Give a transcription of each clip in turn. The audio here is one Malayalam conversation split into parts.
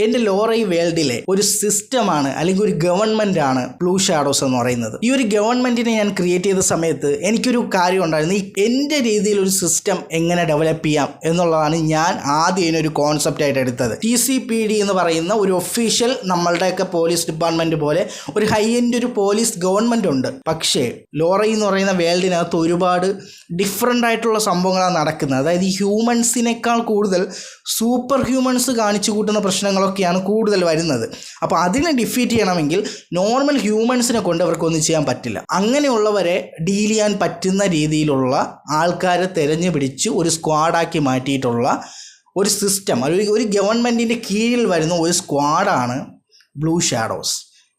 എൻ്റെ ലോറൈ വേൾഡിലെ ഒരു സിസ്റ്റമാണ് അല്ലെങ്കിൽ ഒരു ഗവൺമെൻറ് ആണ് ബ്ലൂ ഷാഡോസ് എന്ന് പറയുന്നത്. ഈ ഒരു ഗവൺമെൻറ്റിനെ ഞാൻ ക്രിയേറ്റ് ചെയ്ത സമയത്ത് എനിക്കൊരു കാര്യം ഉണ്ടായിരുന്നു. എൻ്റെ രീതിയിൽ ഒരു സിസ്റ്റം എങ്ങനെ ഡെവലപ്പ് ചെയ്യാം എന്നുള്ളതാണ് ഞാൻ ആദ്യം ഇതിനൊരു കോൺസെപ്റ്റ് ആയിട്ട് എടുത്തത്. TCPD എന്ന് പറയുന്ന ഒരു ഒഫീഷ്യൽ നമ്മളുടെയൊക്കെ പോലീസ് ഡിപ്പാർട്ട്മെൻറ്റ് പോലെ ഒരു ഹൈ എൻഡ് ഒരു പോലീസ് ഗവൺമെൻറ് ഉണ്ട്. പക്ഷേ ലോറൈ എന്ന് പറയുന്ന വേൾഡിനകത്ത് ഒരുപാട് ഡിഫറെൻ്റ് ആയിട്ടുള്ള സംഭവങ്ങളാണ് നടക്കുന്നത്. അതായത് ഈ ഹ്യൂമൻസിനേക്കാൾ കൂടുതൽ സൂപ്പർ ഹ്യൂമൻസ് കാണിച്ചു കൂട്ടുന്ന പ്രശ്നങ്ങളൊക്കെയാണ് കൂടുതൽ വരുന്നത്. അപ്പോൾ അതിനെ ഡിഫീറ്റ് ചെയ്യണമെങ്കിൽ നോർമൽ ഹ്യൂമൻസിനെ കൊണ്ട് അവർക്കൊന്നും ചെയ്യാൻ പറ്റില്ല. അങ്ങനെയുള്ളവരെ ഡീൽ ചെയ്യാൻ പറ്റുന്ന രീതിയിലുള്ള ആൾക്കാരെ തിരഞ്ഞു പിടിച്ച് ഒരു സ്ക്വാഡാക്കി മാറ്റിയിട്ടുള്ള ഒരു സിസ്റ്റം, ഒരു ഗവൺമെൻറ്റിൻ്റെ കീഴിൽ വരുന്ന ഒരു സ്ക്വാഡാണ് ബ്ലൂ ഷാഡോസ്.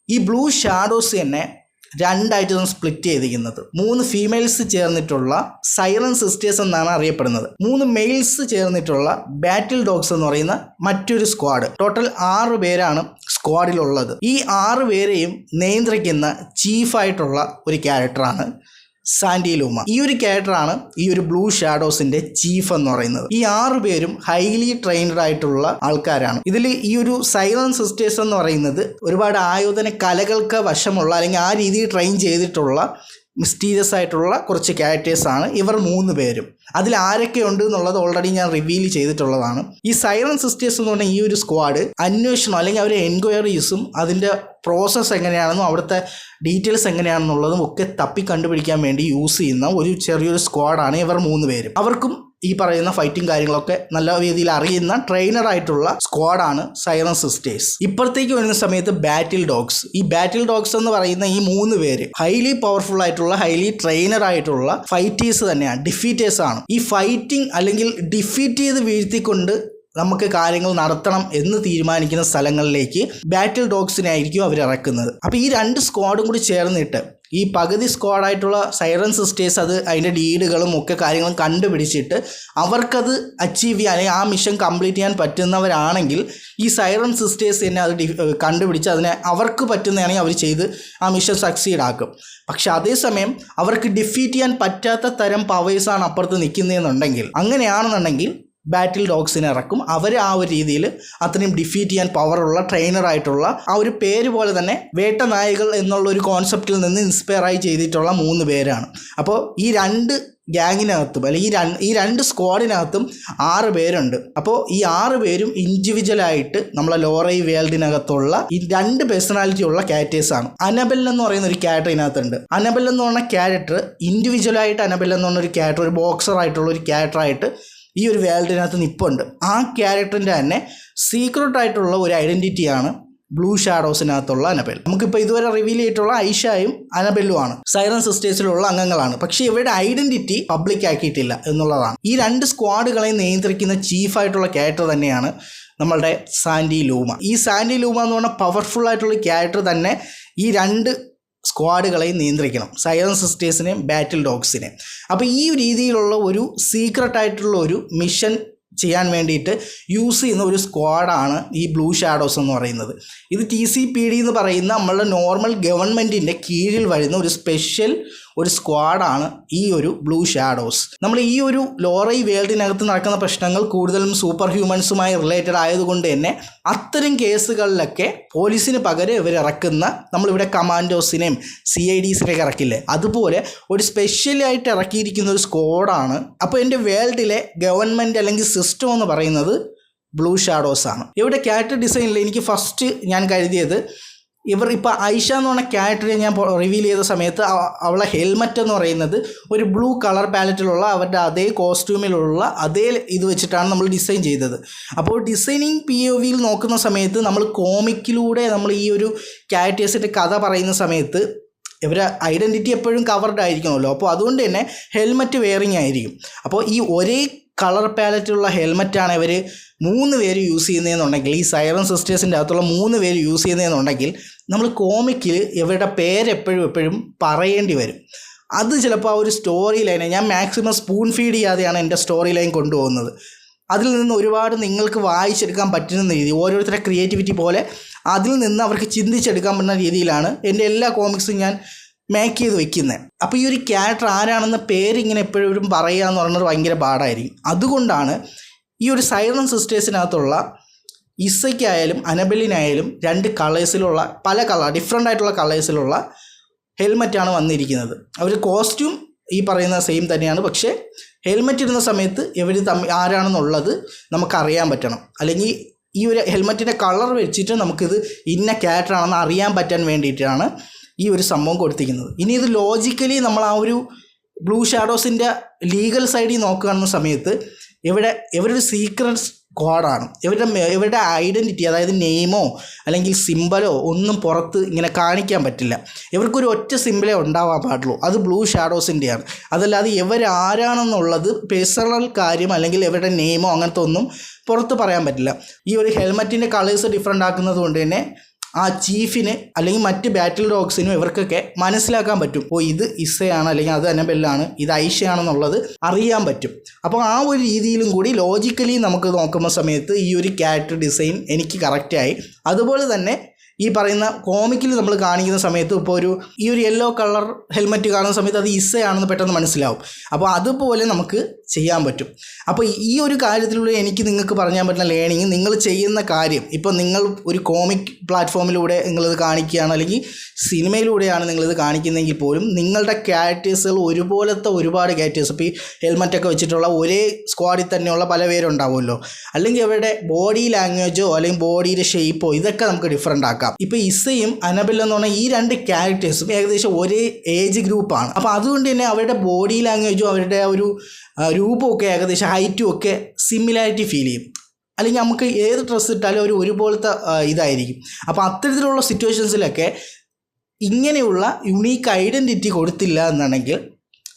ഈ ബ്ലൂ ഷാഡോസ് തന്നെ രണ്ടായിട്ടാണ് സ്പ്ലിറ്റ് ചെയ്തിരിക്കുന്നത്. 3 ഫീമെയിൽസ് ചേർന്നിട്ടുള്ള സൈറൻ സിസ്റ്റേഴ്സ് എന്നാണ് അറിയപ്പെടുന്നത്. 3 മെയിൽസ് ചേർന്നിട്ടുള്ള ബാറ്റിൽ ഡോഗ്സ് എന്ന് പറയുന്ന മറ്റൊരു സ്ക്വാഡ്. ടോട്ടൽ 6 പേരാണ് സ്ക്വാഡിലുള്ളത്. ഈ 6 പേരെയും നിയന്ത്രിക്കുന്ന ചീഫായിട്ടുള്ള ഒരു ക്യാരക്ടറാണ് സാൻഡി ലൂമ. ഈ ഒരു ക്യാരക്ടറാണ് ഈ ഒരു ബ്ലൂ ഷാഡോസിന്റെ ചീഫ് എന്ന് പറയുന്നത്. ഈ 6 പേരും ഹൈലി ട്രെയിൻഡ് ആയിട്ടുള്ള ആൾക്കാരാണ്. ഇതിൽ ഈ ഒരു സൈറൻ സിസ്റ്റേഴ്സ് എന്ന് പറയുന്നത് ഒരുപാട് ആയോധന കലകൾക്ക് വശമുള്ള അല്ലെങ്കിൽ ആ രീതിയിൽ ട്രെയിൻ ചെയ്തിട്ടുള്ള മിസ്റ്റീരിയസ് ആയിട്ടുള്ള കുറച്ച് ക്യാരക്ടേഴ്സാണ് ഇവർ 3 പേരും. അതിൽ ആരൊക്കെ ഉണ്ട് എന്നുള്ളത് ഓൾറെഡി ഞാൻ റിവീൽ ചെയ്തിട്ടുള്ളതാണ്. ഈ സൈറൻ സിസ്റ്റേഴ്സ് എന്ന് പറഞ്ഞാൽ ഈ ഒരു സ്ക്വാഡ് അന്വേഷണം അല്ലെങ്കിൽ അവർ എൻക്വയറീസും അതിൻ്റെ പ്രോസസ്സ് എങ്ങനെയാണെന്നും അവിടുത്തെ ഡീറ്റെയിൽസ് എങ്ങനെയാണെന്നുള്ളതും ഒക്കെ തപ്പി കണ്ടുപിടിക്കാൻ വേണ്ടി യൂസ് ചെയ്യുന്ന ഒരു ചെറിയൊരു സ്ക്വാഡാണ് ഇവർ 3 പേരും. അവർക്കും ഈ പറയുന്ന ഫൈറ്റിംഗ് കാര്യങ്ങളൊക്കെ നല്ല രീതിയിൽ അറിയുന്ന ട്രെയിനറായിട്ടുള്ള സ്ക്വാഡാണ് സൈറൻ സിസ്റ്റേഴ്സ്. ഇപ്പുറത്തേക്ക് വരുന്ന സമയത്ത് ബാറ്റിൽ ഡോഗ്സ്. ഈ ബാറ്റിൽ ഡോഗ്സ് എന്ന് പറയുന്ന ഈ 3 പേര് ഹൈലി പവർഫുൾ ആയിട്ടുള്ള ഹൈലി ട്രെയിനർ ആയിട്ടുള്ള ഫൈറ്റേഴ്സ് തന്നെയാണ്, ഡിഫീറ്റേഴ്സ് ആണ്. ഈ ഫൈറ്റിംഗ് അല്ലെങ്കിൽ ഡിഫീറ്റ് ചെയ്ത് വീഴ്ത്തിക്കൊണ്ട് നമുക്ക് കാര്യങ്ങൾ നടത്തണം എന്ന് തീരുമാനിക്കുന്ന സ്ഥലങ്ങളിലേക്ക് ബാറ്റിൽ ഡോഗ്സിനെ ആയിരിക്കും അവർ ഇറക്കുന്നത്. അപ്പോൾ ഈ 2 സ്ക്വാഡും കൂടി ചേർന്നിട്ട് ഈ പകുതി സ്ക്വാഡായിട്ടുള്ള സൈറൻ സിസ്റ്റേഴ്സ് അത് അതിൻ്റെ ലീഡുകളും ഒക്കെ കാര്യങ്ങളും കണ്ടുപിടിച്ചിട്ട് അവർക്കത് അച്ചീവ് ചെയ്യാൻ അല്ലെങ്കിൽ ആ മിഷൻ കംപ്ലീറ്റ് ചെയ്യാൻ പറ്റുന്നവരാണെങ്കിൽ ഈ സൈറൻ സിസ്റ്റേഴ്സ് തന്നെ അത് കണ്ടുപിടിച്ച് അതിനെ അവർക്ക് പറ്റുന്നതാണെങ്കിൽ അവർ ചെയ്ത് ആ മിഷൻ സക്സീഡ് ആക്കും. പക്ഷെ അതേസമയം അവർക്ക് ഡിഫീറ്റ് ചെയ്യാൻ പറ്റാത്ത തരം പവേഴ്സാണ് അപ്പുറത്ത് നിൽക്കുന്നതെന്നുണ്ടെങ്കിൽ അങ്ങനെയാണെന്നുണ്ടെങ്കിൽ ബാറ്റിൽ ഡോഗ്സിനെ ഇറക്കും. അവർ ആ ഒരു രീതിയിൽ അത്രയും ഡിഫീറ്റ് ചെയ്യാൻ പവറുള്ള ട്രെയിനറായിട്ടുള്ള ആ ഒരു പേര് പോലെ തന്നെ വേട്ട നായകൾ എന്നുള്ള ഒരു കോൺസെപ്റ്റിൽ നിന്ന് ഇൻസ്പയറായി ചെയ്തിട്ടുള്ള 3 പേരാണ്. അപ്പോൾ ഈ 2 ഗ്യാങ്ങിനകത്തും അല്ലെങ്കിൽ ഈ 2 സ്ക്വാഡിനകത്തും 6 പേരുണ്ട്. അപ്പോൾ ഈ 6 പേരും ഇൻഡിവിജ്വലായിട്ട് നമ്മളെ ലോറൈ വേൾഡിനകത്തുള്ള ഈ 2 പേഴ്സണാലിറ്റി ഉള്ള ക്യാരക്ടേഴ്സാണ്. അനബെൽ എന്ന് പറയുന്ന ഒരു ക്യാരക്ടർ ഇതിനകത്തുണ്ട്. അനബെൽ എന്ന് പറഞ്ഞ ക്യാരക്ടർ ഇൻഡിവിജ്വലായിട്ട് അനബെൽ എന്ന് പറഞ്ഞൊരു ക്യാരക്ടർ, ഒരു ബോക്സർ ആയിട്ടുള്ള ഒരു ക്യാരക്ടറായിട്ട് ഈ ഒരു വേൾഡിനകത്ത് നിൽപ്പുണ്ട്. ആ ക്യാരക്ടറിൻ്റെ തന്നെ സീക്രട്ട് ആയിട്ടുള്ള ഒരു ഐഡൻറ്റിറ്റിയാണ് ബ്ലൂ ഷാഡോസിനകത്തുള്ള അനബെൽ. നമുക്കിപ്പോൾ ഇതുവരെ റിവീൽ ചെയ്തിട്ടുള്ള ഐഷയും അനബെല്ലും ആണ് സൈറൻ സിസ്റ്റേഴ്സിലുള്ള അംഗങ്ങളാണ്. പക്ഷേ ഇവരുടെ ഐഡൻറ്റിറ്റി പബ്ലിക് ആക്കിയിട്ടില്ല എന്നുള്ളതാണ്. ഈ 2 സ്ക്വാഡുകളെ നിയന്ത്രിക്കുന്ന ചീഫായിട്ടുള്ള ക്യാരക്ടർ തന്നെയാണ് നമ്മളുടെ സാൻഡി ലൂമ. ഈ സാൻഡി ലൂമ എന്ന് പറഞ്ഞാൽ പവർഫുൾ ആയിട്ടുള്ള ക്യാരക്ടർ തന്നെ ഈ 2 സ്ക്വാഡുകളെയും നിയന്ത്രിക്കണം, സൈറൻ സിസ്റ്റേഴ്സിനെയും ബാറ്റിൽ ഡോഗ്സിനെയും. അപ്പോൾ ഈ രീതിയിലുള്ള ഒരു സീക്രട്ടായിട്ടുള്ള ഒരു മിഷൻ ചെയ്യാൻ വേണ്ടിയിട്ട് യൂസ് ചെയ്യുന്ന ഒരു സ്ക്വാഡാണ് ഈ ബ്ലൂ ഷാഡോസ് എന്ന് പറയുന്നത്. ഇത് TCPD എന്ന് പറയുന്ന നമ്മളുടെ നോർമൽ ഗവൺമെൻറ്റിൻ്റെ കീഴിൽ വരുന്ന ഒരു സ്പെഷ്യൽ ഒരു സ്ക്വാഡാണ് ഈ ഒരു ബ്ലൂ ഷാഡോസ്. നമ്മൾ ഈ ഒരു ലോറൈ വേൾഡിനകത്ത് നടക്കുന്ന പ്രശ്നങ്ങൾ കൂടുതലും സൂപ്പർ ഹ്യൂമൻസുമായി റിലേറ്റഡ് ആയതുകൊണ്ട് തന്നെ അത്തരം കേസുകളിലൊക്കെ പോലീസിന് പകരം ഇവർ ഇറക്കുന്ന നമ്മളിവിടെ കമാൻഡോസിനെയും CIDസിനെയൊക്കെ ഇറക്കില്ലേ, അതുപോലെ ഒരു സ്പെഷ്യലായിട്ട് ഇറക്കിയിരിക്കുന്ന ഒരു സ്ക്വാഡാണ്. അപ്പോൾ എൻ്റെ വേൾഡിലെ ഗവൺമെൻറ് അല്ലെങ്കിൽ സിസ്റ്റം എന്ന് പറയുന്നത് ബ്ലൂ ഷാഡോസ് ആണ്. ഇവിടെ ക്യാരക്ടർ ഡിസൈനിൽ എനിക്ക് ഫസ്റ്റ് ഞാൻ കരുതിയത് ഇവർ ഇപ്പോൾ ഐഷ എന്ന് പറഞ്ഞ ക്യാരക്ടറെ ഞാൻ റിവീൽ ചെയ്ത സമയത്ത് അവളെ ഹെൽമറ്റ് എന്ന് പറയുന്നത് ഒരു ബ്ലൂ കളർ പാലറ്റിലുള്ള അവരുടെ അതേ കോസ്റ്റ്യൂമിലുള്ള അതേ ഇത് വെച്ചിട്ടാണ് നമ്മൾ ഡിസൈൻ ചെയ്തത്. അപ്പോൾ ഡിസൈനിങ് POVയിൽ നോക്കുന്ന സമയത്ത് നമ്മൾ കോമിക്കിലൂടെ നമ്മൾ ഈ ഒരു ക്യാരക്ടേഴ്സിൻ്റെ കഥ പറയുന്ന സമയത്ത് ഇവരെ ഐഡൻറ്റിറ്റി എപ്പോഴും കവർഡ് ആയിരിക്കണമല്ലോ. അപ്പോൾ അതുകൊണ്ട് തന്നെ ഹെൽമറ്റ് വെയറിങ് ആയിരിക്കും. അപ്പോൾ ഈ ഒരേ കളർ പാലറ്റുള്ള ഹെൽമറ്റാണ് ഇവർ 3 പേര് യൂസ് ചെയ്യുന്നതെന്നുണ്ടെങ്കിൽ, ഈ സൈറൻ സിസ്റ്റേഴ്സിൻ്റെ അകത്തുള്ള 3 പേര് യൂസ് ചെയ്യുന്നതെന്നുണ്ടെങ്കിൽ നമ്മൾ കോമിക്കിൽ ഇവരുടെ പേരെപ്പോഴും പറയേണ്ടി വരും. അത് ചിലപ്പോൾ ആ ഒരു സ്റ്റോറി ലൈനെ ഞാൻ മാക്സിമം സ്പൂൺ ഫീഡ് ചെയ്യാതെയാണ് എൻ്റെ സ്റ്റോറി ലൈൻ കൊണ്ടുപോകുന്നത്. അതിൽ നിന്ന് ഒരുപാട് നിങ്ങൾക്ക് വായിച്ചെടുക്കാൻ പറ്റുന്ന രീതി, ഓരോരുത്തരുടെ ക്രിയേറ്റിവിറ്റി പോലെ അതിൽ നിന്ന് അവർക്ക് ചിന്തിച്ചെടുക്കാൻ പറ്റുന്ന രീതിയിലാണ് എൻ്റെ എല്ലാ കോമിക്സും ഞാൻ മേക്ക് ചെയ്ത് വെക്കുന്നത്. അപ്പോൾ ഈ ഒരു ക്യാരക്ടർ ആരാണെന്ന പേരിങ്ങനെ എപ്പോഴും പറയുക എന്ന് പറയുന്നത് ഭയങ്കര പാടായിരിക്കും. അതുകൊണ്ടാണ് ഈ ഒരു സൈറൻ സിസ്റ്റേഴ്സിനകത്തുള്ള ഇസയ്ക്കായാലും അനബെലിനായാലും 2 കളേഴ്സിലുള്ള ഡിഫറെൻ്റ് ആയിട്ടുള്ള കളേഴ്സിലുള്ള ഹെൽമെറ്റാണ് വന്നിരിക്കുന്നത്. അവർ കോസ്റ്റ്യൂം ഈ പറയുന്ന സെയിം തന്നെയാണ്, പക്ഷേ ഹെൽമെറ്റ് ഇടുന്ന സമയത്ത് ഇവർ ആരാണെന്നുള്ളത് നമുക്കറിയാൻ പറ്റണം. അല്ലെങ്കിൽ ഈ ഒരു ഹെൽമെറ്റിൻ്റെ കളർ വെച്ചിട്ട് നമുക്കിത് ഇന്ന ക്യാരക്ടറാണെന്ന് അറിയാൻ പറ്റാൻ വേണ്ടിയിട്ടാണ് ഈ ഒരു സംഭവം കൊടുത്തിരിക്കുന്നത്. ഇനി ഇത് ലോജിക്കലി നമ്മൾ ആ ഒരു ബ്ലൂ ഷാഡോസിൻ്റെ ലീഗൽ സൈഡിൽ നോക്കുകയാണെന്ന സമയത്ത് ഇവരൊരു സീക്രട്ട് സ്ക്വാഡാണ്. ഇവരുടെ ഐഡൻറ്റിറ്റി, അതായത് നെയിമോ അല്ലെങ്കിൽ സിമ്പലോ ഒന്നും പുറത്ത് ഇങ്ങനെ കാണിക്കാൻ പറ്റില്ല. ഇവർക്കൊരു ഒറ്റ സിമ്പിളേ ഉണ്ടാവാൻ പാടുള്ളൂ, അത് ബ്ലൂ ഷാഡോസിൻ്റെയാണ്. അതല്ലാതെ ഇവരാരാണെന്നുള്ളത് പേഴ്സണൽ കാര്യം അല്ലെങ്കിൽ ഇവരുടെ നെയിമോ അങ്ങനത്തെ ഒന്നും പുറത്ത് പറയാൻ പറ്റില്ല. ഈ ഒരു ഹെൽമെറ്റിൻ്റെ കളേഴ്സ് ഡിഫറെൻ്റ് ആക്കുന്നത് കൊണ്ട് തന്നെ ആ ചീഫിന് അല്ലെങ്കിൽ മറ്റ് ബാറ്റിൽ ഡോഗ്സിനും ഇവർക്കൊക്കെ മനസ്സിലാക്കാൻ പറ്റും, ഇത് ഇസയാണ് അല്ലെങ്കിൽ അത് അനബെല്ലാണ്, ഇത് ഐഷയാണെന്നുള്ളത് അറിയാൻ പറ്റും. അപ്പോൾ ആ ഒരു രീതിയിലും കൂടി ലോജിക്കലി നമുക്ക് നോക്കുന്ന സമയത്ത് ഈ ഒരു ക്യാരക്ടർ ഡിസൈൻ എനിക്ക് കറക്റ്റായി. അതുപോലെ തന്നെ ഈ പറയുന്ന കോമിക്കിൽ നമ്മൾ കാണിക്കുന്ന സമയത്ത് ഇപ്പോൾ ഈ ഒരു യെല്ലോ കളർ ഹെൽമെറ്റ് കാണുന്ന സമയത്ത് അത് ഇസയാണെന്ന് പെട്ടെന്ന് മനസ്സിലാവും. അപ്പോൾ അതുപോലെ നമുക്ക് ചെയ്യാൻ പറ്റും. അപ്പോൾ ഈ ഒരു കാര്യത്തിലൂടെ എനിക്ക് നിങ്ങൾക്ക് പറയാൻ പറ്റുന്ന ലേണിങ്, നിങ്ങൾ ചെയ്യുന്ന കാര്യം, ഇപ്പോൾ നിങ്ങൾ ഒരു കോമിക് പ്ലാറ്റ്ഫോമിലൂടെ നിങ്ങളിത് കാണിക്കുകയാണ് അല്ലെങ്കിൽ സിനിമയിലൂടെയാണ് നിങ്ങളിത് കാണിക്കുന്നതെങ്കിൽ പോലും നിങ്ങളുടെ ക്യാരക്ടേഴ്സുകൾ ഒരുപോലത്തെ ഒരുപാട് ക്യാരക്ടേഴ്സ്, ഇപ്പോൾ ഈ ഹെൽമെറ്റൊക്കെ വെച്ചിട്ടുള്ള ഒരേ സ്ക്വാഡിൽ തന്നെയുള്ള പല പേരുണ്ടാവുമല്ലോ, അല്ലെങ്കിൽ അവരുടെ ബോഡി ലാംഗ്വേജോ അല്ലെങ്കിൽ ബോഡിയുടെ ഷേപ്പോ ഇതൊക്കെ നമുക്ക് ഡിഫറെൻ്റ് ആക്കാം. ഇപ്പോൾ ഇസയും അനബെൽ എന്ന് പറഞ്ഞാൽ ഈ 2 ക്യാരക്ടേഴ്സും ഏകദേശം ഒരേ ഏജ് ഗ്രൂപ്പാണ്. അപ്പോൾ അതുകൊണ്ട് തന്നെ അവരുടെ ബോഡി ലാംഗ്വേജും അവരുടെ ആ ഒരു രൂപമൊക്കെ ഏകദേശം ഹൈറ്റും ഒക്കെ സിമിലാരിറ്റി ഫീൽ ചെയ്യും. അല്ലെങ്കിൽ നമുക്ക് ഏത് ഡ്രസ്സ് ഇട്ടാലും ഒരുപോലത്തെ ഇതായിരിക്കും. അപ്പോൾ അത്തരത്തിലുള്ള സിറ്റുവേഷൻസിലൊക്കെ ഇങ്ങനെയുള്ള യുണീക്ക് ഐഡൻറ്റിറ്റി കൊടുത്തില്ല എന്നാണെങ്കിൽ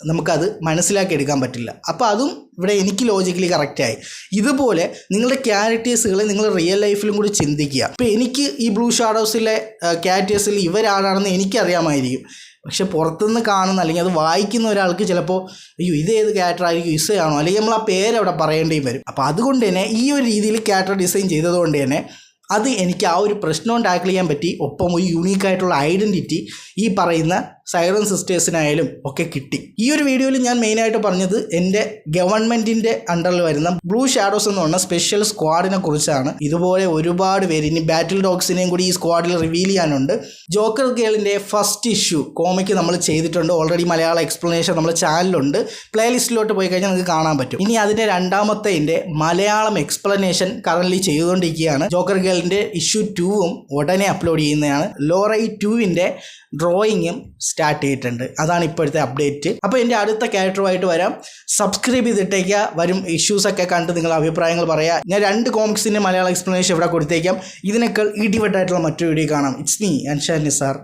നമുക്കത് മനസ്സിലാക്കിയെടുക്കാൻ പറ്റില്ല. അപ്പോൾ അതും ഇവിടെ എനിക്ക് ലോജിക്കലി കറക്റ്റായി. ഇതുപോലെ നിങ്ങളുടെ ക്യാരക്ടേഴ്സുകളെ നിങ്ങൾ റിയൽ ലൈഫിലും കൂടി ചിന്തിക്കുക. ഇപ്പോൾ എനിക്ക് ഈ ബ്ലൂ ഷാഡോസിലെ ക്യാരക്ടേഴ്സിൽ ഇവരാണെന്ന് എനിക്കറിയാമായിരിക്കും, പക്ഷെ പുറത്തുനിന്ന് കാണുന്ന അല്ലെങ്കിൽ അത് വായിക്കുന്ന ഒരാൾക്ക് ചിലപ്പോൾ അയ്യോ ഇതേത് ക്യാരക്ടർ ആയിരിക്കും, ഇസയാണോ, അല്ലെങ്കിൽ നമ്മൾ ആ പേരവിടെ പറയേണ്ടിയും വരും. അപ്പോൾ അതുകൊണ്ട് തന്നെ ഈ ഒരു രീതിയിൽ ക്യാരക്ടർ ഡിസൈൻ ചെയ്തതുകൊണ്ട് തന്നെ അത് എനിക്ക് ആ ഒരു പ്രശ്നവും ടാക്കിൾ ചെയ്യാൻ പറ്റി. ഒപ്പം ഒരു യൂണീക്കായിട്ടുള്ള ഐഡൻറ്റിറ്റി ഈ പറയുന്ന സൈറൻ സിസ്റ്റേഴ്സിനായാലും ഒക്കെ കിട്ടി. ഈ ഒരു വീഡിയോയിൽ ഞാൻ മെയിനായിട്ട് പറഞ്ഞത് എൻ്റെ ഗവൺമെൻറ്റിൻ്റെ അണ്ടറിൽ വരുന്ന ബ്ലൂ ഷാഡോസ് എന്ന് പറഞ്ഞ സ്പെഷ്യൽ സ്ക്വാഡിനെ കുറിച്ചാണ്. ഇതുപോലെ ഒരുപാട് പേര് ഇനി ബാറ്റിൽ ഡോഗ്സിനെയും കൂടി ഈ സ്ക്വാഡിൽ റിവീൽ ചെയ്യാനുണ്ട്. ജോക്കർ ഗേളിൻ്റെ ഫസ്റ്റ് ഇഷ്യൂ കോമിക്ക് നമ്മൾ ചെയ്തിട്ടുണ്ട്, ഓൾറെഡി മലയാളം എക്സ്പ്ലനേഷൻ നമ്മുടെ ചാനലിലുണ്ട്, പ്ലേലിസ്റ്റിലോട്ട് പോയി കഴിഞ്ഞാൽ നിങ്ങൾക്ക് കാണാൻ പറ്റും. ഇനി അതിൻ്റെ രണ്ടാമത്തെ മലയാളം എക്സ്പ്ലനേഷൻ കറൻറ്റ്ലി ചെയ്തുകൊണ്ടിരിക്കുകയാണ്. ജോക്കർ ഗേളിൻ്റെ ഇഷ്യൂ 2ഉം ഉടനെ അപ്ലോഡ് ചെയ്യുന്നതാണ്. ലോറൈ 2വിൻ്റെ ഡ്രോയിങ്ങും സ്റ്റാർട്ട് ചെയ്തിട്ടുണ്ട്. അതാണ് ഇപ്പോഴത്തെ അപ്ഡേറ്റ്. അപ്പോൾ എൻ്റെ അടുത്ത ക്യാരക്ടറുമായിട്ട് വരാം. സബ്സ്ക്രൈബ് ചെയ്തിട്ടേക്കുക. വരും ഇഷ്യൂസൊക്കെ കണ്ട് നിങ്ങൾ അഭിപ്രായങ്ങൾ പറയുക. ഞാൻ 2 കോമിക്സിൻ്റെ മലയാളം എക്സ്പ്ലനേഷൻ ഇവിടെ കൊടുത്തേക്കാം. ഇതിനേക്കാൾ ഇടിവെട്ടായിട്ടുള്ള മറ്റൊരു വീഡിയോ കാണാം. It's me Anshan Nisar.